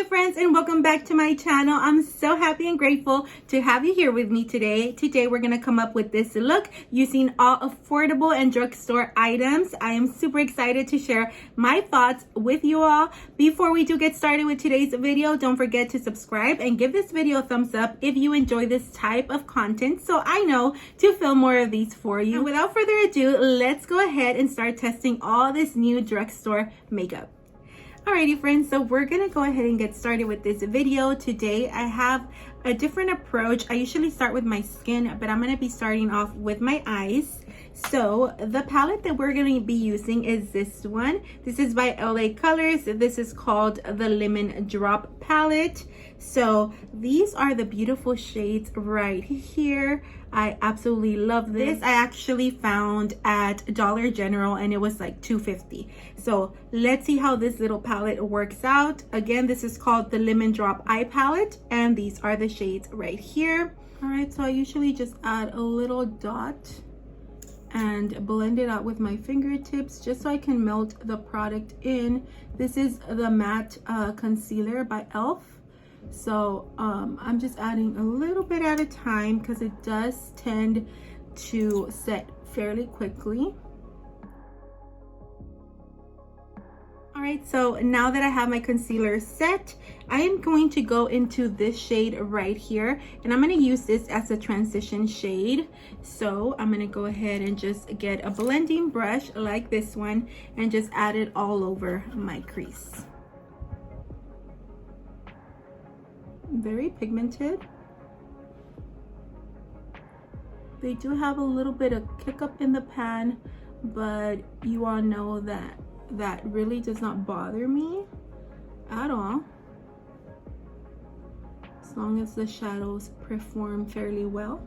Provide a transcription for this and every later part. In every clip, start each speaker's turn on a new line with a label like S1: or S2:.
S1: my friends, and welcome back to my channel. I'm so happy and grateful to have you here with me today. Today we're gonna come up with this look using all affordable and drugstore items. I am super excited to share my thoughts with you all. Before we do get started with today's video, don't forget to subscribe and give this video a thumbs up if you enjoy this type of content, so I know to film more of these for you. And without further ado, let's go ahead and start testing all this new drugstore makeup. Alrighty friends, so we're gonna go ahead and get started with this video. Today I have a different approach. I usually start with my skin, but I'm gonna be starting off with my eyes. So the palette that we're going to be using is this one. This is by LA Colors. This is called the Lemon Drop palette. So these are the beautiful shades right here. I absolutely love this. I actually found at Dollar General and it was like $2.50. So let's see how this little palette works out. Again, this is called the Lemon Drop Eye Palette, and these are the shades right here. All right, so I usually just add a little dot and blend it out with my fingertips just so I can melt the product in. This is the matte concealer by e.l.f. So I'm just adding a little bit at a time because it does tend to set fairly quickly. Alright, so now that I have my concealer set, I am going to go into this shade right here, and I'm going to use this as a transition shade. So I'm going to go ahead and just get a blending brush like this one and just add it all over my crease. Very pigmented. They do have a little bit of kick up in the pan, but you all know that really does not bother me at all, as long as the shadows perform fairly well.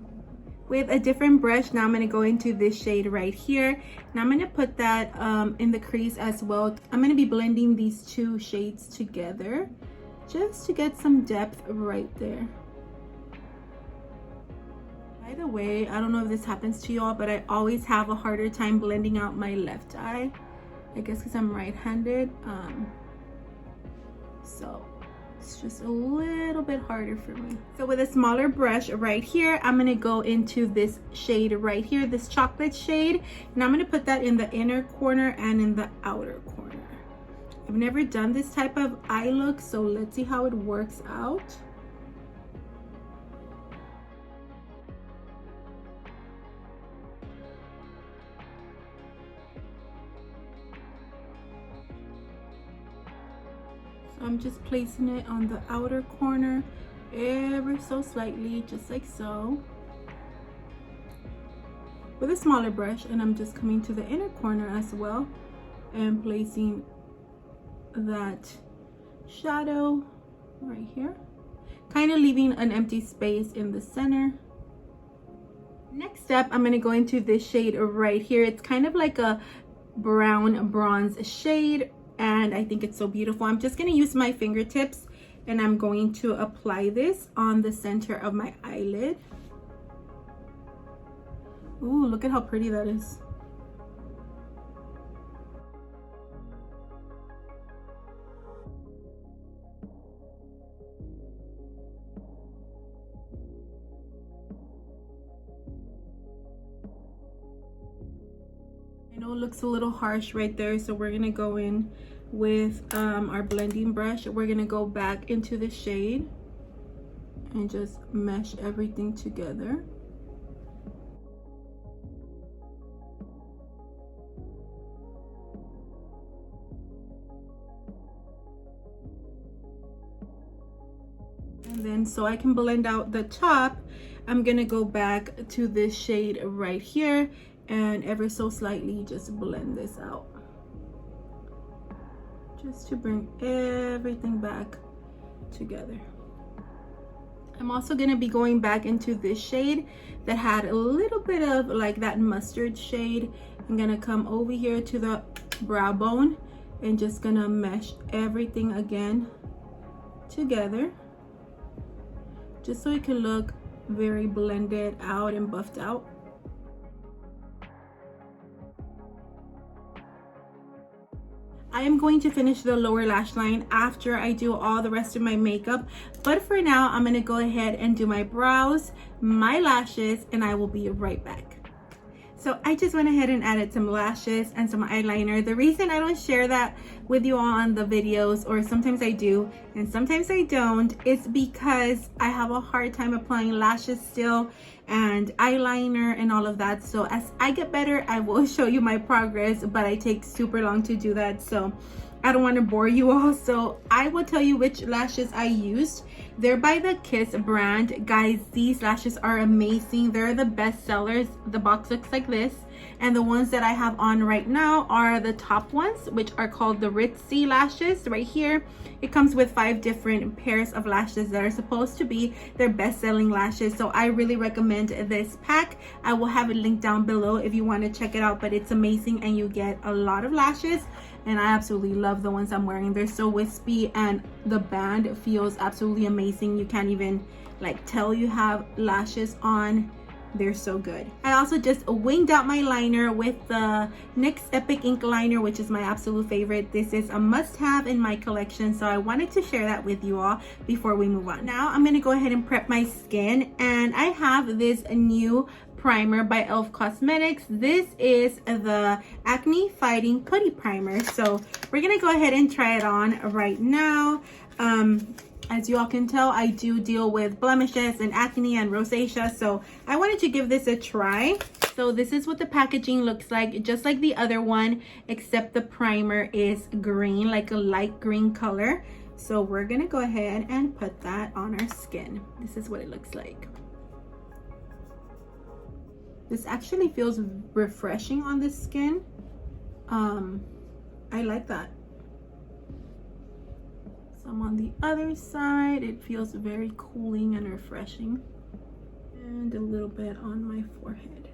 S1: With a different brush, now I'm going to go into this shade right here, and I'm going to put that in the crease as well. I'm going to be blending these two shades together just to get some depth right there. By the way, I don't know if this happens to y'all, but I always have a harder time blending out my left eye. I guess because I'm right-handed, so it's just a little bit harder for me. So with a smaller brush right here, I'm gonna go into this shade right here, this chocolate shade, and I'm gonna put that in the inner corner and in the outer corner. I've never done this type of eye look, so let's see how it works out. I'm just placing it on the outer corner ever so slightly, just like so, with a smaller brush, and I'm just coming to the inner corner as well and placing that shadow right here, kind of leaving an empty space in the center. Next up, I'm going to go into this shade right here. It's kind of like a brown bronze shade, and I think it's so beautiful. I'm just going to use my fingertips and I'm going to apply this on the center of my eyelid. Ooh, look at how pretty that is. I know it looks a little harsh right there, so we're gonna go in with our blending brush. We're gonna go back into the shade and just mesh everything together. And then so I can blend out the top, I'm gonna go back to this shade right here and ever so slightly just blend this out, just to bring everything back together. I'm also going to be going back into this shade that had a little bit of like that mustard shade. I'm going to come over here to the brow bone and just going to mesh everything again together, just so it can look very blended out and buffed out. I am going to finish the lower lash line after I do all the rest of my makeup. But for now, I'm gonna go ahead and do my brows, my lashes, and I will be right back. So I just went ahead and added some lashes and some eyeliner. The reason I don't share that with you all on the videos, or sometimes I do and sometimes I don't, is because I have a hard time applying lashes still and eyeliner and all of that. So as I get better, I will show you my progress, but I take super long to do that, so I don't want to bore you all. So I will tell you which lashes I used. They're by the Kiss brand. Guys, these lashes are amazing. They're the best sellers. The box looks like this, and the ones that I have on right now are the top ones, which are called the Ritzy lashes right here. It comes with 5 different pairs of lashes that are supposed to be their best-selling lashes. So I really recommend this pack. I will have it linked down below if you want to check it out, but it's amazing and you get a lot of lashes, and I absolutely love the ones I'm wearing. They're so wispy and the band feels absolutely amazing. You can't even like tell you have lashes on. They're so good. I also just winged out my liner with the NYX Epic Ink liner, which is my absolute favorite. This is a must-have in my collection, so I wanted to share that with you all before we move on. Now I'm gonna go ahead and prep my skin, and I have this new primer by e.l.f. Cosmetics. This is the Acne Fighting Putty Primer. So we're gonna go ahead and try it on right now. As you all can tell, I do deal with blemishes and acne and rosacea, so I wanted to give this a try. So this is what the packaging looks like, just like the other one, except the primer is green, like a light green color. So we're gonna go ahead and put that on our skin. This is what it looks like. This actually feels refreshing on the skin. I like that. Some on the other side, it feels very cooling and refreshing. And a little bit on my forehead.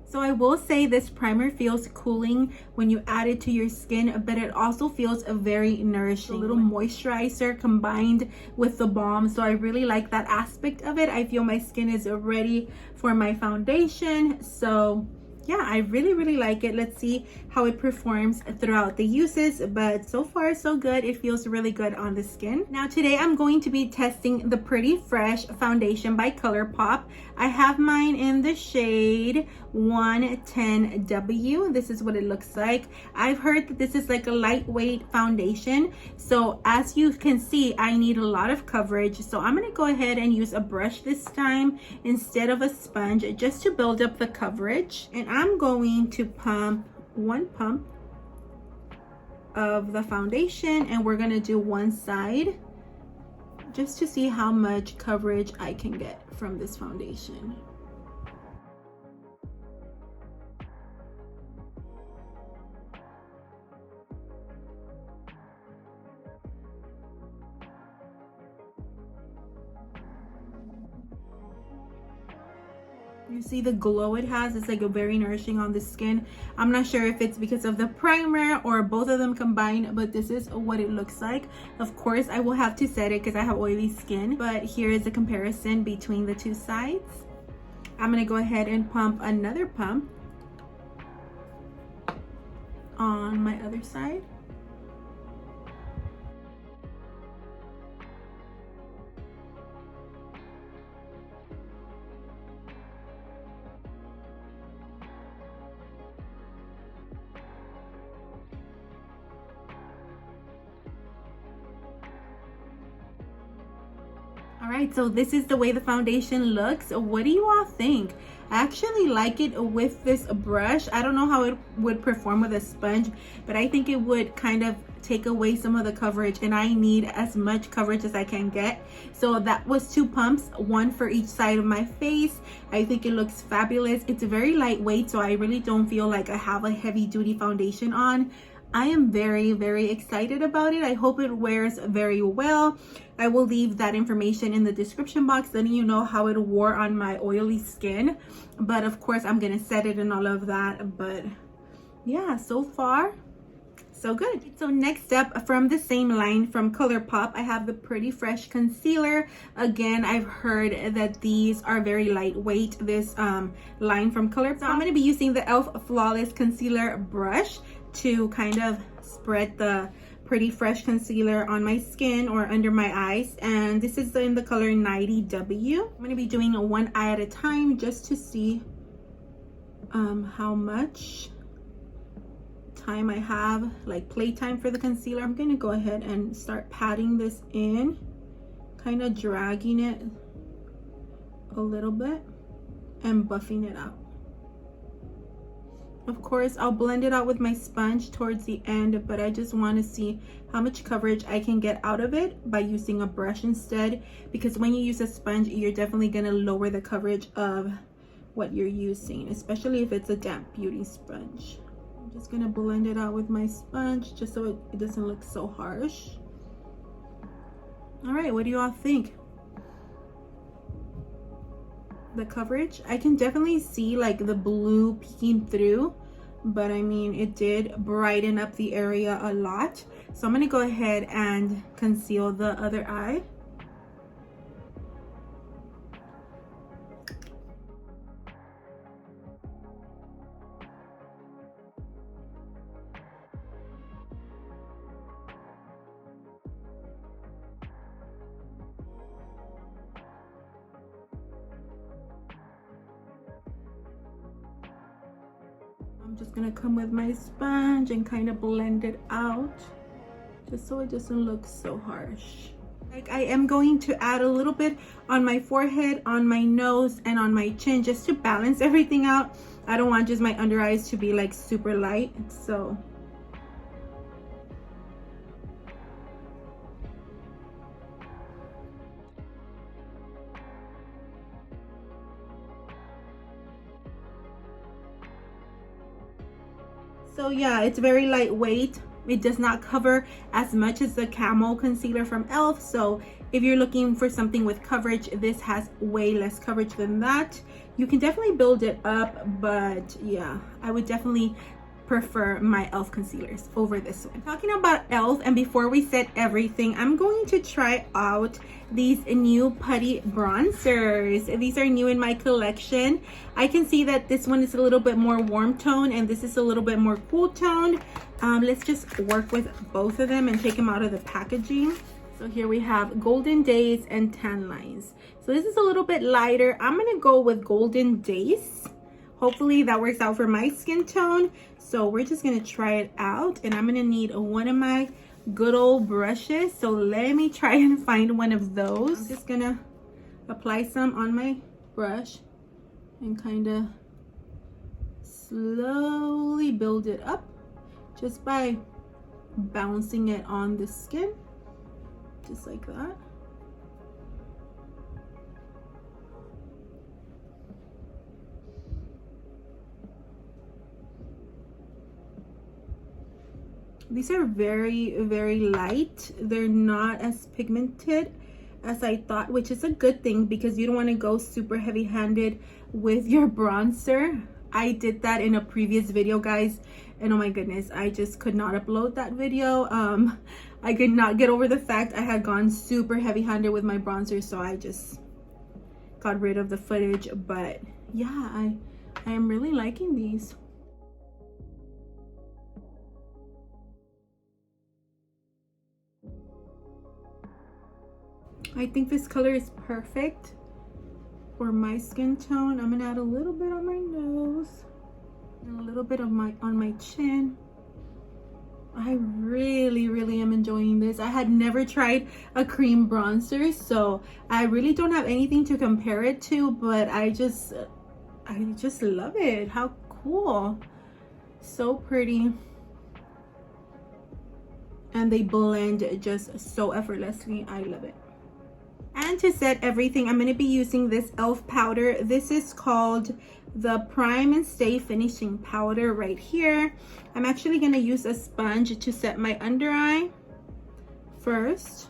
S1: So I will say this primer feels cooling when you add it to your skin, but it also feels very nourishing. A little moisturizer combined with the balm. So I really like that aspect of it. I feel my skin is ready for my foundation. So yeah, I really like it. Let's see how it performs throughout the uses, but so far so good. It feels really good on the skin. Now today I'm going to be testing the Pretty Fresh foundation by Colourpop. I have mine in the shade 110W. This is what it looks like. I've heard that this is like a lightweight foundation, so as you can see, I need a lot of coverage. So I'm gonna go ahead and use a brush this time instead of a sponge, just to build up the coverage. And I'm going to pump 1 pump of the foundation, and we're gonna do one side just to see how much coverage I can get from this foundation. You see the glow it has. It's like a very nourishing on the skin. I'm not sure if it's because of the primer or both of them combined, but this is what it looks like. Of course, I will have to set it because I have oily skin, but here is a comparison between the two sides. I'm gonna go ahead and pump another pump on my other side. All right, so this is the way the foundation looks. What do you all think? I actually like it with this brush. I don't know how it would perform with a sponge, but I think it would kind of take away some of the coverage, and I need as much coverage as I can get. So that was 2 pumps, 1 for each side of my face. I think it looks fabulous. It's very lightweight, so I really don't feel like I have a heavy duty foundation on. I am very excited about it. I hope it wears very well. I will leave that information in the description box, letting you know how it wore on my oily skin. But of course, I'm gonna set it and all of that. But yeah, so far, so good. So next up, from the same line from Colourpop, I have the Pretty Fresh Concealer. Again, I've heard that these are very lightweight, this line from Colourpop. So I'm gonna be using the e.l.f. Flawless Concealer brush to kind of spread the Pretty Fresh concealer on my skin or under my eyes, and this is in the color 90W. I'm going to be doing a one eye at a time just to see how much time I have, like playtime for the concealer. I'm going to go ahead and start patting this in, kind of dragging it a little bit and buffing it out. Of course, I'll blend it out with my sponge towards the end, but I just want to see how much coverage I can get out of it by using a brush instead, because when you use a sponge, you're definitely going to lower the coverage of what you're using, especially if it's a damp beauty sponge. I'm just going to blend it out with my sponge just so it doesn't look so harsh. All right, what do you all think? The coverage, I can definitely see like the blue peeking through, but I mean, it did brighten up the area a lot. So I'm gonna go ahead and conceal the other eye. I'm just gonna come with my sponge and kind of blend it out just so it doesn't look so harsh. Like, I am going to add a little bit on my forehead, on my nose, and on my chin just to balance everything out. I don't want just my under eyes to be like super light, so yeah, it's very lightweight. It does not cover as much as the Camo concealer from e.l.f. So if you're looking for something with coverage, this has way less coverage than that. You can definitely build it up, but yeah, I would definitely prefer my e.l.f. concealers over this one. Talking about e.l.f., and before we set everything, I'm going to try out these new Putty Bronzers. These are new in my collection. I can see that this one is a little bit more warm tone and this is a little bit more cool tone. Let's just work with both of them and take them out of the packaging. So here we have Golden Days and Tan Lines. So this is a little bit lighter. I'm gonna go with Golden Days. Hopefully that works out for my skin tone. So we're just gonna try it out, and I'm gonna need one of my good old brushes. So let me try and find one of those. I'm just gonna apply some on my brush and kind of slowly build it up just by bouncing it on the skin, just like that. These are very, very light. They're not as pigmented as I thought, which is a good thing because you don't want to go super heavy-handed with your bronzer. I did that in a previous video, guys, and oh my goodness, I just could not upload that video. I could not get over the fact I had gone super heavy-handed with my bronzer, so I just got rid of the footage. But yeah, I am really liking these. I think this color is perfect for my skin tone. I'm gonna add a little bit on my nose and a little bit of on my chin. I really am enjoying this. I had never tried a cream bronzer, so I really don't have anything to compare it to, but I just love it. How cool. So pretty. And they blend just so effortlessly. I love it. And to set everything, I'm going to be using this e.l.f. powder. This is called the Prime and Stay Finishing Powder right here. I'm actually going to use a sponge to set my under eye first.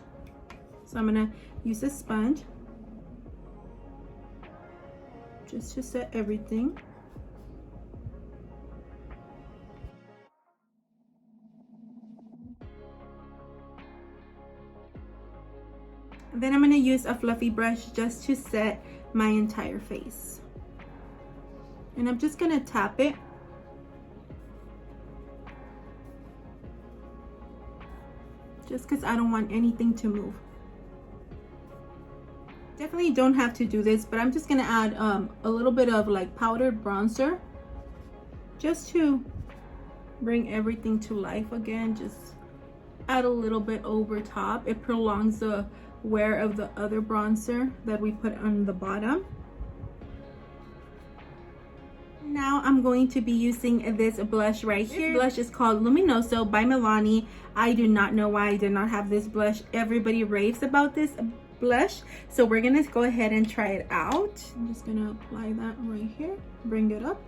S1: So I'm going to use a sponge just to set everything. Then I'm going to use a fluffy brush just to set my entire face. And I'm just going to tap it just because I don't want anything to move. Definitely don't have to do this, but I'm just gonna add a little bit of like powdered bronzer just to bring everything to life again. Just add a little bit over top. It prolongs the wear of the other bronzer that we put on the bottom. Now I'm going to be using this blush right here. This blush is called Luminoso by Milani. I do not know why I did not have this blush. Everybody raves about this blush, so we're gonna go ahead and try it out. I'm just gonna apply that right here, bring it up.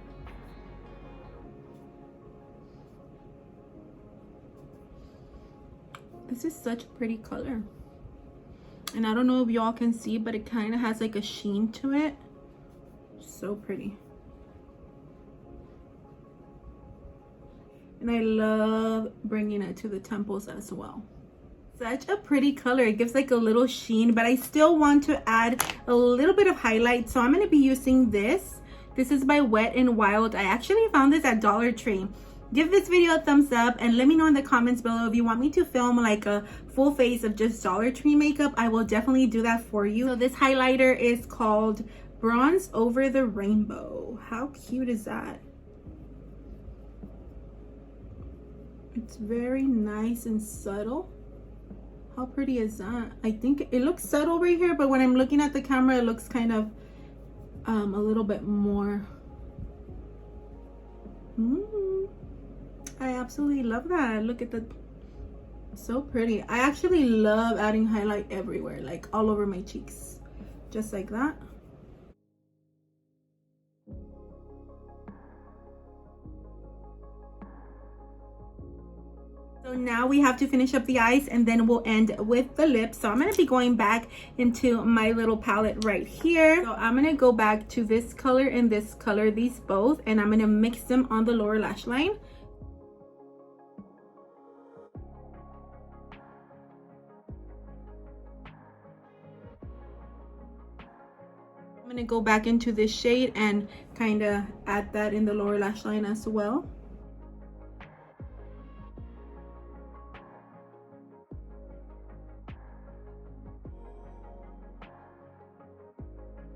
S1: This is such a pretty color, and I don't know if y'all can see, but it kind of has like a sheen to it. So pretty. And I love bringing it to the temples as well. Such a pretty color. It gives like a little sheen, but I still want to add a little bit of highlight, so I'm going to be using this. This is by Wet n Wild. I actually found this at Dollar Tree. Give this video a thumbs up and let me know in the comments below if you want me to film like a full face of just Dollar Tree makeup. I will definitely do that for you. So this highlighter is called Bronze Over the Rainbow. How cute is that? It's very nice and subtle. How pretty is that? I think it looks subtle right here, but when I'm looking at the camera, it looks kind of a little bit more. I absolutely love that. Look at the, so pretty. I actually love adding highlight everywhere, like all over my cheeks, just like that. So now we have to finish up the eyes and then we'll end with the lips. So I'm going to be going back into my little palette right here. So I'm going to go back to this color and this color, these both, and I'm going to mix them on the lower lash line. I'm going to go back into this shade and kind of add that in the lower lash line as well.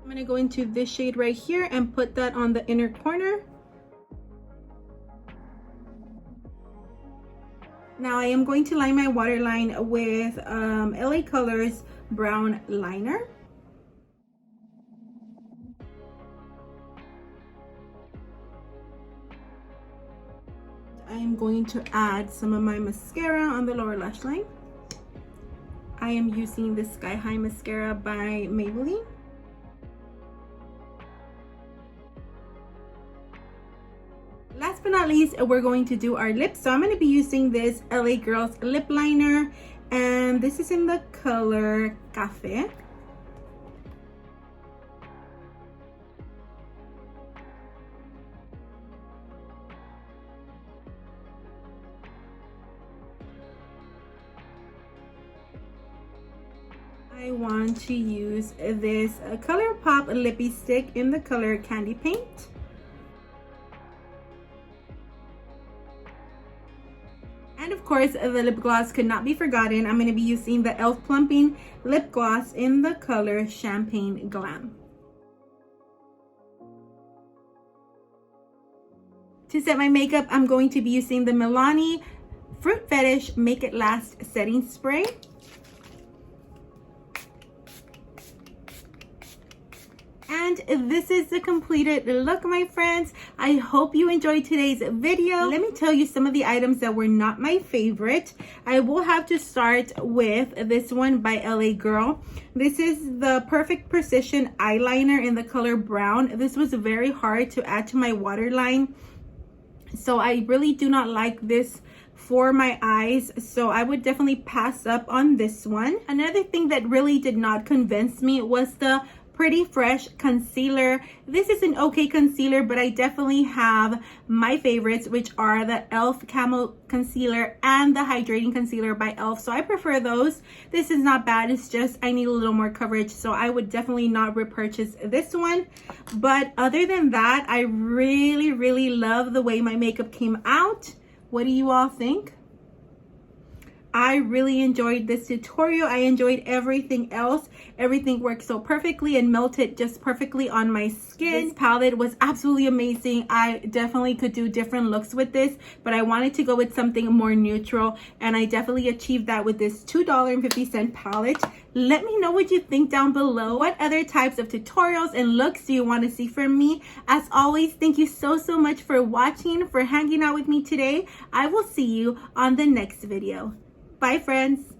S1: I'm going to go into this shade right here and put that on the inner corner. Now I am going to line my waterline with LA Colors brown liner. I am going to add some of my mascara on the lower lash line. I am using the Sky High mascara by Maybelline. Last but not least, we're going to do our lips. So I'm going to be using this LA Girls lip liner, and this is in the color Cafe. I want to use this Colourpop lippy stick in the color Candy Paint. And of course, the lip gloss could not be forgotten. I'm going to be using the e.l.f. Plumping lip gloss in the color Champagne Glam. To set my makeup, I'm going to be using the Milani Fruit Fetish Make It Last Setting Spray. And this is the completed look, my friends. I hope you enjoyed today's video. Let me tell you some of the items that were not my favorite. I will have to start with this one by LA Girl. This is the Perfect Precision eyeliner in the color brown. This was very hard to add to my waterline, so I really do not like this for my eyes, so I would definitely pass up on this one. Another thing that really did not convince me was the Pretty Fresh concealer. This is an okay concealer, but I definitely have my favorites, which are the e.l.f. Camo Concealer and the Hydrating Concealer by e.l.f. So I prefer those. This is not bad, it's just I need a little more coverage, so I would definitely not repurchase this one. But other than that, I really love the way my makeup came out. What do you all think? I really enjoyed this tutorial. I enjoyed everything else. Everything worked so perfectly and melted just perfectly on my skin. This palette was absolutely amazing. I definitely could do different looks with this, but I wanted to go with something more neutral, and I definitely achieved that with this $2.50 palette. Let me know what you think down below. What other types of tutorials and looks do you want to see from me? As always, thank you so much for watching, for hanging out with me today. I will see you on the next video. Bye, friends.